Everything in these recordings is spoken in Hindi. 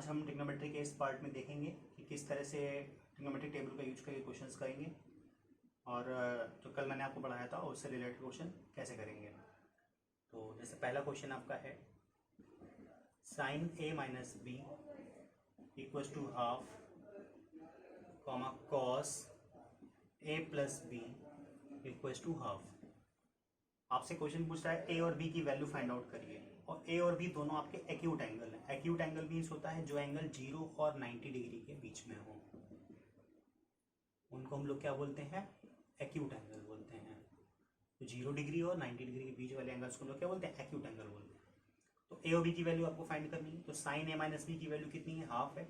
हम ट्रिग्नोमेट्री के इस पार्ट में देखेंगे कि किस तरह से ट्रिग्नोमेट्री टेबल का यूज करके क्वेश्चंस करेंगे और जो कल मैंने आपको पढ़ाया था उससे रिलेटेड क्वेश्चन कैसे करेंगे। तो जैसे पहला क्वेश्चन आपका है sine A minus B equals to half comma cos A plus B equals to half. आपसे क्वेश्चन पूछ रहा है ए और बी की वैल्यू फाइंड आउट करिए और ए और बी दोनों आपके एक्यूट एंगल हैं। एक्यूट एंगल मीन्स होता है जो एंगल 0 और 90 डिग्री के बीच में हो, उनको हम लोग क्या बोलते हैं, एक्यूट एंगल बोलते हैं। तो 0 डिग्री और 90 डिग्री के बीच वाले एंगल्स को लोग क्या बोलते हैं, एक्यूट एंगल बोलते हैं। तो ए और बी की वैल्यू आपको फाइंड करनी है। तो साइन ए माइनस बी की वैल्यू कितनी है, हाफ है।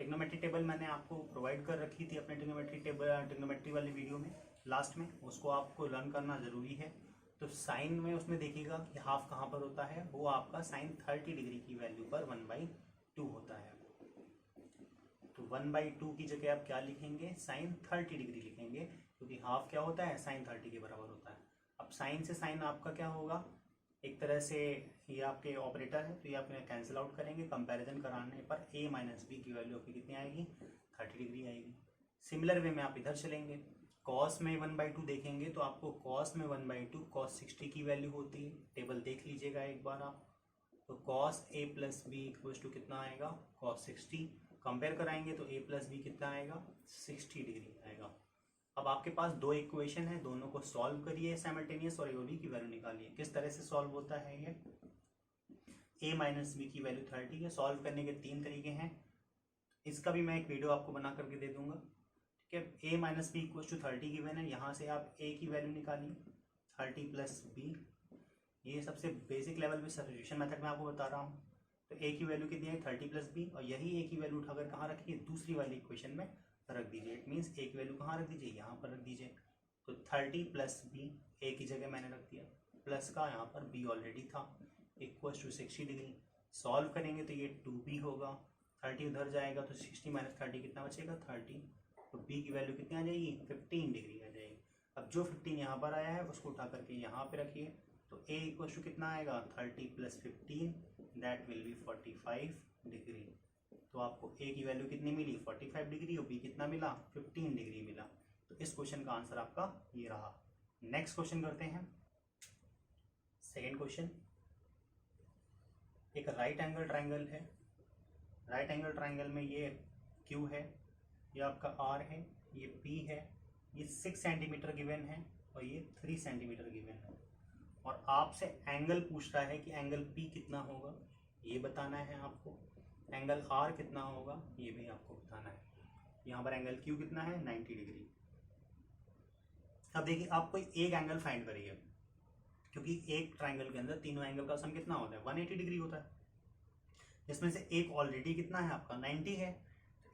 ट्रिग्नोमेट्री टेबल मैंने आपको प्रोवाइड कर रखी थी अपने ट्रिग्नोमेट्री वाली वीडियो में लास्ट में, उसको आपको लर्न करना जरूरी है। तो साइन में उसमें देखिएगा कि हाफ कहाँ पर होता है, वो आपका साइन 30 डिग्री की वैल्यू पर 1/2 होता है। तो 1/2 की जगह आप क्या लिखेंगे, साइन 30 डिग्री लिखेंगे, क्योंकि हाफ क्या होता है, साइन 30 के बराबर होता है। अब साइन से साइन आपका क्या होगा, एक तरह से ये आपके ऑपरेटर है तो ये आप कैंसिल आउट करेंगे। कंपैरिजन कराने पर a माइनस बी की वैल्यू आपकी कितनी आएगी, 30 डिग्री आएगी। सिमिलर वे में आप इधर चलेंगे, कॉस में 1/2 देखेंगे तो आपको कॉस में 1/2 कॉस 60 की वैल्यू होती है। टेबल देख लीजिएगा एक बार आप। तो cos a plus B equals to कितना आएगा, कॉस 60। कंपेयर कराएंगे तो a प्लस बी कितना आएगा, 60 डिग्री आएगा। अब आपके पास दो इक्वेशन है, दोनों को सॉल्व करिए साइमल्टेनियस और ए की वैल्यू निकालिए। किस तरह से सॉल्व होता है ये, a माइनस बी की वैल्यू 30 है। सॉल्व करने के 3 तरीके हैं, इसका भी मैं एक वीडियो आपको बना करके दे दूंगा। ठीक है, a minus B equal to 30 given है, यहाँ से आप a की वैल्यू निकालिए 30 प्लस बी। ये सबसे बेसिक लेवल पे सब्स्टिट्यूशन मेथड में आपको बता रहा हूँ। तो a की वैल्यू कितनी है, 30 प्लस बी, और यही a की वैल्यू उठाकर कहाँ रखिए, दूसरी वाली इक्वेशन में रख दीजिए। इट मीन्स a की वैल्यू कहाँ रख दीजिए, यहाँ पर रख दीजिए। तो 30 प्लस बी a की जगह मैंने रख दिया, प्लस का यहाँ पर b ऑलरेडी था, इक्वल टू 60 डिग्री। सॉल्व करेंगे तो ये 2b होगा, 30 उधर जाएगा तो 60 माइनस 30 कितना बचेगा, 30। तो b की वैल्यू कितनी आ जाएगी, 15 डिग्री आ जाएगी। अब जो 15 यहाँ पर आया है उसको उठा करके यहाँ पे रखिए, तो a इक्वल टू कितना आएगा, 30 plus 15 that will be 45 degree. तो आपको a की वैल्यू कितनी मिली, 45 डिग्री, और b कितना मिला, 15 डिग्री मिला। तो इस क्वेश्चन का आंसर आपका ये रहा। नेक्स्ट क्वेश्चन करते हैं, सेकेंड क्वेश्चन। एक राइट एंगल ट्राइंगल है, राइट एंगल ट्राइंगल में ये Q है, ये आपका R है, ये P है, ये 6 सेंटीमीटर गिवन है और ये 3 सेंटीमीटर गिवन है। और आपसे एंगल पूछ रहा है कि एंगल P कितना होगा, ये बताना है आपको। एंगल R कितना होगा ये भी आपको बताना है। यहाँ पर एंगल Q कितना है, 90 डिग्री। अब देखिए आप कोई एक एंगल फाइंड करिए, क्योंकि एक ट्राइंगल के अंदर तीनों एंगल का सम कितना होता है, 180 डिग्री होता है। इसमें से एक ऑलरेडी कितना है आपका, 90 है।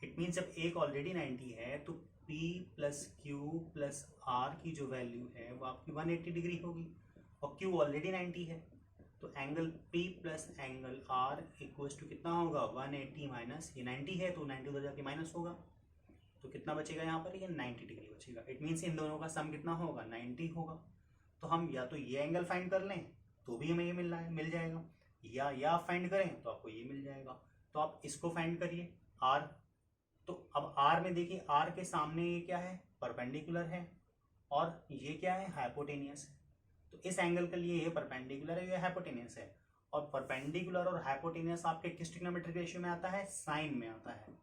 इट मीन्स जब एक ऑलरेडी 90 है तो P plus Q plus R की जो वैल्यू है वो आपकी 180 डिग्री होगी, और Q ऑलरेडी 90 है। तो angle P plus angle R equals to कितना होगा, 180 माइनस ये 90 है तो 90 उधर जाके माइनस होगा, तो कितना बचेगा यहाँ पर, ये 90 डिग्री बचेगा। इट मीन्स इन दोनों का सम कितना होगा, 90 होगा। तो हम या तो ये एंगल फाइंड कर लें तो भी हमें ये मिल जाएगा, या फाइंड करें तो आपको ये मिल जाएगा। तो आप इसको फाइंड करिए R। तो अब R में देखिए, R के सामने ये क्या है, परपेंडिकुलर है, और ये क्या है, हाइपोटेनियस है। तो इस एंगल के लिए ये परपेंडिकुलर है, ये हाइपोटेनियस है। और परपेंडिकुलर और हाइपोटेनियस आपके किस ट्रिग्नोमेट्रिक रेशियो में आता है, साइन में आता है।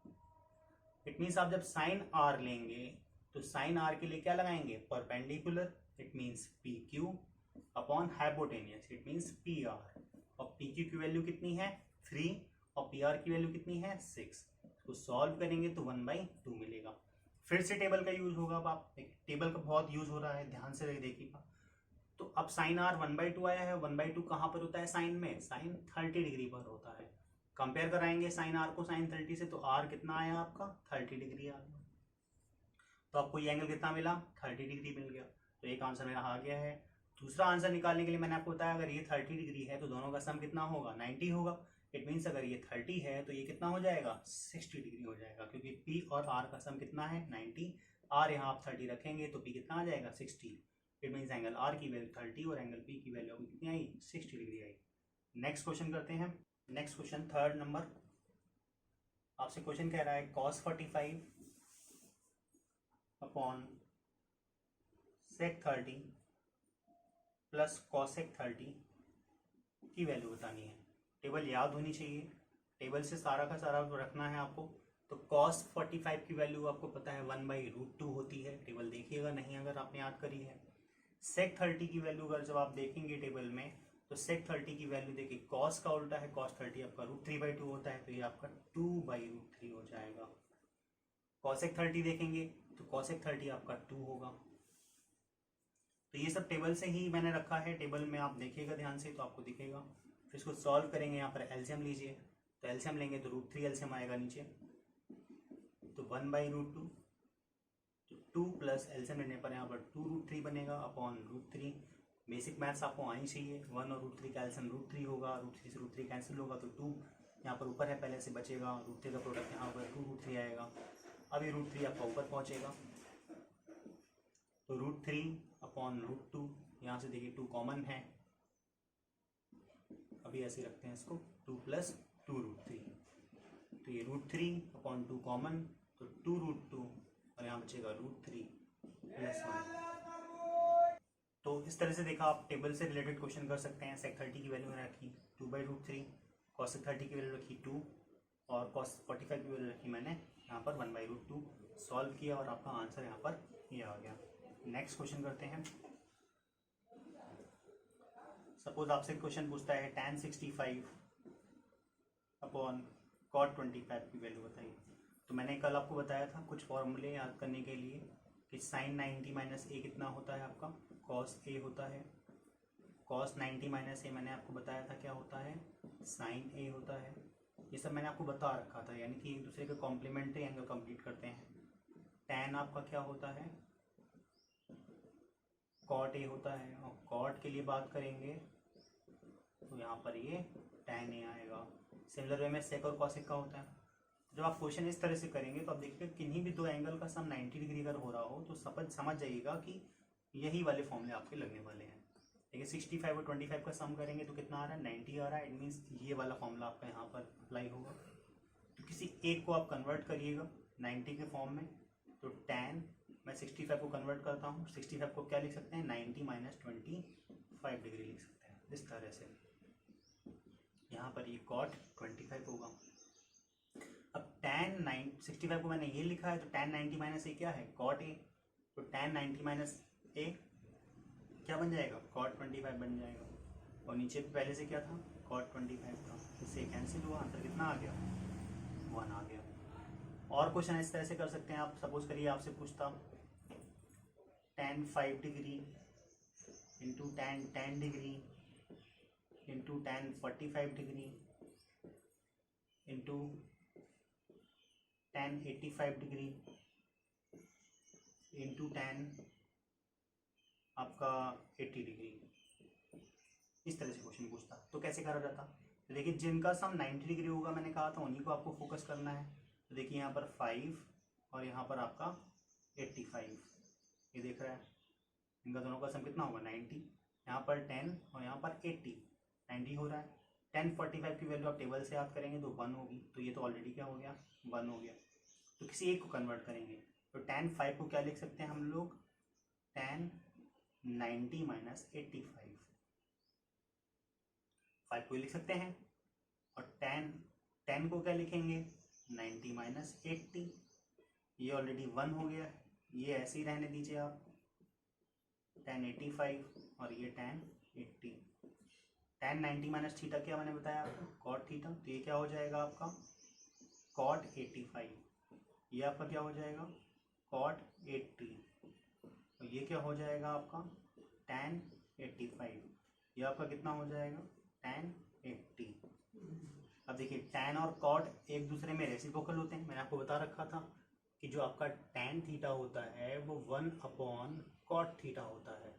इट मीन्स आप जब साइन R लेंगे तो साइन R के लिए क्या लगाएंगे, perpendicular, it means PQ upon hypotenuse, it means PR। और PQ की वैल्यू कितनी है, 3, और PR की वैल्यू कितनी है, 6। तो सॉल्व करेंगे तो 1/2 मिलेगा। फिर से टेबल का यूज होगा। अब आप टेबल का बहुत यूज हो रहा है, ध्यान से देखिएगा। तो अब साइन R 1/2 आया है, 1/2 कहाँ पर होता है, साइन में, साइन 30 डिग्री पर होता है। कंपेयर कराएंगे साइन R को साइन 30 से, तो R कितना आया आपका, 30 डिग्री आ गया। तो आपको ये एंगल कितना मिला, 30 डिग्री मिल गया। तो एक आंसर मेरा आ गया है। दूसरा आंसर निकालने के लिए मैंने आपको बताया, अगर ये 30 डिग्री है तो दोनों का सम कितना होगा, 90 होगा। इट मीन्स अगर ये 30 है तो ये कितना हो जाएगा, 60 डिग्री हो जाएगा, क्योंकि P और R का सम कितना है, 90। R यहाँ आप 30 रखेंगे तो P कितना आ जाएगा, 60। इट मीन्स एंगल R की वैल्यू 30 और एंगल P की वैल्यू अभी कितनी आई, 60 डिग्री आई। नेक्स्ट क्वेश्चन करते हैं। Next question, third number. आपसे क्वेश्चन कह रहा है cos 45 upon sec 30 plus cosec 30 की वैल्यू बतानी है। टेबल याद होनी चाहिए, टेबल से सारा का सारा रखना है आपको। तो cos 45 की वैल्यू आपको पता है 1/√2 होती है, टेबल देखिएगा नहीं अगर आपने याद करी है। sec 30 की वैल्यू अगर जब आप देखेंगे टेबल में तो sec 30 की वैल्यू देखिए cos का उल्टा है, cos 30 आपका √3/2 होता है, तो ये आपका 2/√3 हो जाएगा। cosec 30 देखेंगे तो cosec 30 आपका 2 होगा। तो ये सब टेबल से ही मैंने रखा है, टेबल में आप देखिएगा ध्यान से तो आपको दिखेगा। फिर इसको सॉल्व करेंगे, यहाँ पर एलसीएम लीजिए, तो एलसीएम लेंगे तो √3 एलसीएम आएगा नीचे, तो 1/√2, तो 2 प्लस एलसीएम लेने पर यहाँ पर 2√3 बनेगा अपॉन √3। बेसिक मैथ्स आपको आनी चाहिए, 1 और √3 का एलसीएम √3 होगा, √3 से √3 कैंसिल होगा तो 2 यहाँ पर ऊपर है पहले से बचेगा, √3 का प्रोडक्ट यहाँ पर 2√3 आएगा। अब ये √3 आपका ऊपर पहुँचेगा, तो √3 अपॉन √2, यहाँ से देखिए 2 कॉमन है, अभी ऐसे रखते हैं इसको, 2 प्लस 2√3, तो ये √3 अपॉन 2 कॉमन, तो 2√2 और यहाँ बचेगा √3 प्लस 1। तो इस तरह से देखा आप टेबल से रिलेटेड क्वेश्चन कर सकते हैं। sec 30 की वैल्यू मैंने रखी 2/√3, cosec 30 की वैल्यू रखी 2 और cos 45 की वैल्यू रखी मैंने यहाँ पर 1/√2। सॉल्व किया और आपका आंसर यहाँ पर ये आ गया। नेक्स्ट क्वेश्चन करते हैं। सपोज आपसे क्वेश्चन पूछता है tan 65 अपॉन cot 25 की वैल्यू बताइए। तो मैंने कल आपको बताया था कुछ फॉर्मूले याद करने के लिए कि sin 90 माइनस a कितना होता है आपका, cos a होता है, cos 90 माइनस a मैंने आपको बताया था क्या होता है, sin a होता है। ये सब मैंने आपको बता रखा था, यानी कि एक दूसरे के कॉम्प्लीमेंट्री एंगल कंप्लीट करते हैं। tan आपका क्या होता है, cot a होता है, और cot के लिए बात करेंगे तो यहाँ पर ये tan a आएगा। सिमिलर वे में sec और cosec का होता है। जब आप क्वेश्चन इस तरह से करेंगे तो आप देखिए किन्हीं भी दो एंगल का सम 90 डिग्री अगर हो रहा हो तो समझ जाइएगा कि यही वाले फॉर्मूले आपके लगने वाले हैं। देखिए 65 और 25 का सम करेंगे तो कितना आ रहा है, 90 आ रहा है। इट मीन्स ये वाला फॉर्मूला आपका यहाँ पर अप्लाई होगा। तो किसी एक को आप कन्वर्ट करिएगा 90 के फॉर्म में, तो tan मैं 65 को कन्वर्ट करता हूँ, 65 को क्या लिख सकते हैं, 90 माइनस 25 डिग्री लिख सकते हैं इस तरह से। यहाँ पर ये cot 25 होगा। अब tan 65 को मैंने ये लिखा है तो tan 90 माइनस ए क्या है, cot a, तो tan 90 माइनस ए क्या बन जाएगा, cot 25 बन जाएगा। और नीचे पहले से क्या था, cot 25 था, इससे कैंसिल हुआ, आंसर कितना आ गया, 1 आ गया। और क्वेश्चन इस तरह से कर सकते हैं आप। सपोज करिए आपसे पूछता tan 5 degree into tan 10 degree into tan 45 degree into tan 85 degree into tan आपका 80 डिग्री, इस तरह से क्वेश्चन पूछता तो कैसे करा जाता। लेकिन जिनका सम 90 डिग्री होगा मैंने कहा था उन्हीं को आपको फोकस करना है। तो देखिए यहाँ पर 5 और यहाँ पर आपका 85, ये देख रहा है, इनका दोनों का सम कितना होगा 90, यहाँ पर 10 और यहाँ पर 80, 90 हो रहा है। tan 45 की वैल्यू आप टेबल से याद करेंगे तो 1 होगी, तो ये तो ऑलरेडी क्या हो गया, 1 हो गया। तो किसी एक को कन्वर्ट करेंगे तो tan 5 को क्या लिख सकते हैं हम लोग, tan 90 माइनस 85, 5 को लिख सकते हैं। और tan 10 को क्या लिखेंगे, 90 माइनस 80, ये ऑलरेडी 1 हो गया, ये ऐसे ही रहने दीजिए आप, tan 85 और ये tan 80। tan 90 माइनस थीटा क्या मैंने बताया आपको, cot थीटा, तो ये क्या हो जाएगा आपका cot 85, ये आपका क्या हो जाएगा cot 80, तो ये क्या हो जाएगा आपका tan 85, ये आपका कितना हो जाएगा tan 80। अब देखिए tan और cot एक दूसरे में रेसिप्रोकल होते हैं, मैंने आपको बता रखा था कि जो आपका tan थीटा होता है वो 1/cot थीटा होता है।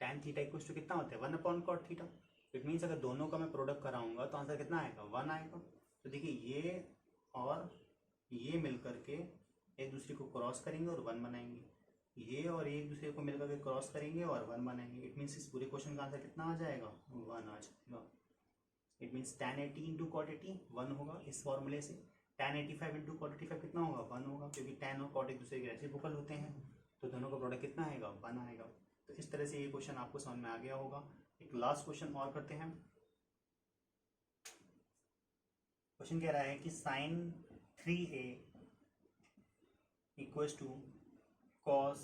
tan थीटा इक्वल्स टू कितना होता है, 1/cot थीटा। इट मीन्स अगर दोनों का मैं प्रोडक्ट कराऊंगा तो आंसर कितना आएगा, 1 आएगा। तो देखिए ये और ये मिलकर के एक दूसरे को क्रॉस करेंगे और 1 बनाएंगे, ये और एक दूसरे को मिलकर के क्रॉस करेंगे और 1 बनाएंगे। इट मीन्स इस पूरे क्वेश्चन का आंसर कितना आ जाएगा, 1 आ जाएगा। It means tan 80 into cot 80 1 होगा इस फॉर्मूले से। tan 85 इंटू कॉट 85 कितना होगा 1 होगा, क्योंकि tan और कॉट एक दूसरे के रेसिप्रोकल होते हैं, तो दोनों का प्रोडक्ट कितना आएगा 1 आएगा। तो इस तरह से ये क्वेश्चन आपको समझ में आ गया होगा। एक लास्ट क्वेश्चन और करते हैं। क्वेश्चन कह रहा है कि sin 3a equals to cos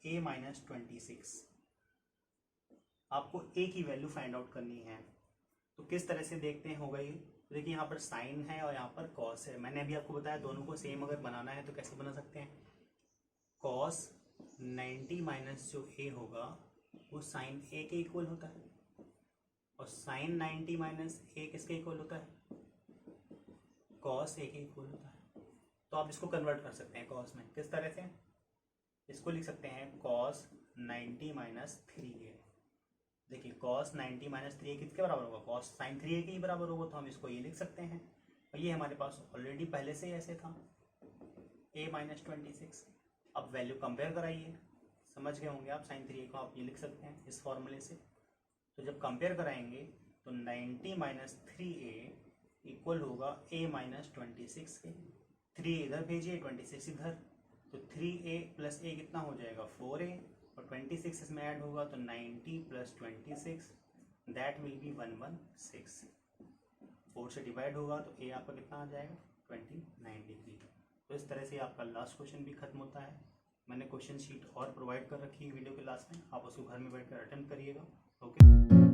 a minus 26। आपको a की वैल्यू फाइंड आउट करनी है, तो किस तरह से देखते हैं होगा ये। तो देखिए यहाँ पर साइन है और यहाँ पर कॉस है। मैंने अभी आपको बताया दोनों को सेम अगर बनाना है तो कैसे बना सकते हैं। कॉस 90 माइनस जो a होगा वो साइन a के इक्वल होता है, और साइन 90 माइनस a किसके इक्वल होता है, कॉस a के इक्वल होता है। तो आप इसको कन्वर्ट कर सकते हैं कॉस में। किस तरह से, इसको लिख सकते हैं कॉस 90 माइनस 3a। देखिए cos 90 माइनस 3a किसके बराबर होगा, cos sin 3a के ही बराबर होगा, तो हम इसको ये लिख सकते हैं। और ये हमारे पास ऑलरेडी पहले से ऐसे था a माइनस 26। अब वैल्यू कंपेयर कराइए, समझ गए होंगे आप, sin 3a को आप ये लिख सकते हैं इस फॉर्मूले से। तो जब कंपेयर कराएंगे तो 90 माइनस 3a इक्वल होगा a माइनस 26 के। 3 इधर भेजिए 26 इधर, तो 3a प्लस a कितना हो जाएगा 4a, और 26 इसमें ऐड होगा तो 90 प्लस 26 दैट विल बी 116। 4 से डिवाइड होगा तो a आपका कितना आ जाएगा 29 डिग्री। तो इस तरह से आपका लास्ट क्वेश्चन भी खत्म होता है। मैंने क्वेश्चन शीट और प्रोवाइड कर रखी है वीडियो के लास्ट में, आप उसको घर में बैठकर अटेम्प्ट करिएगा। ओके।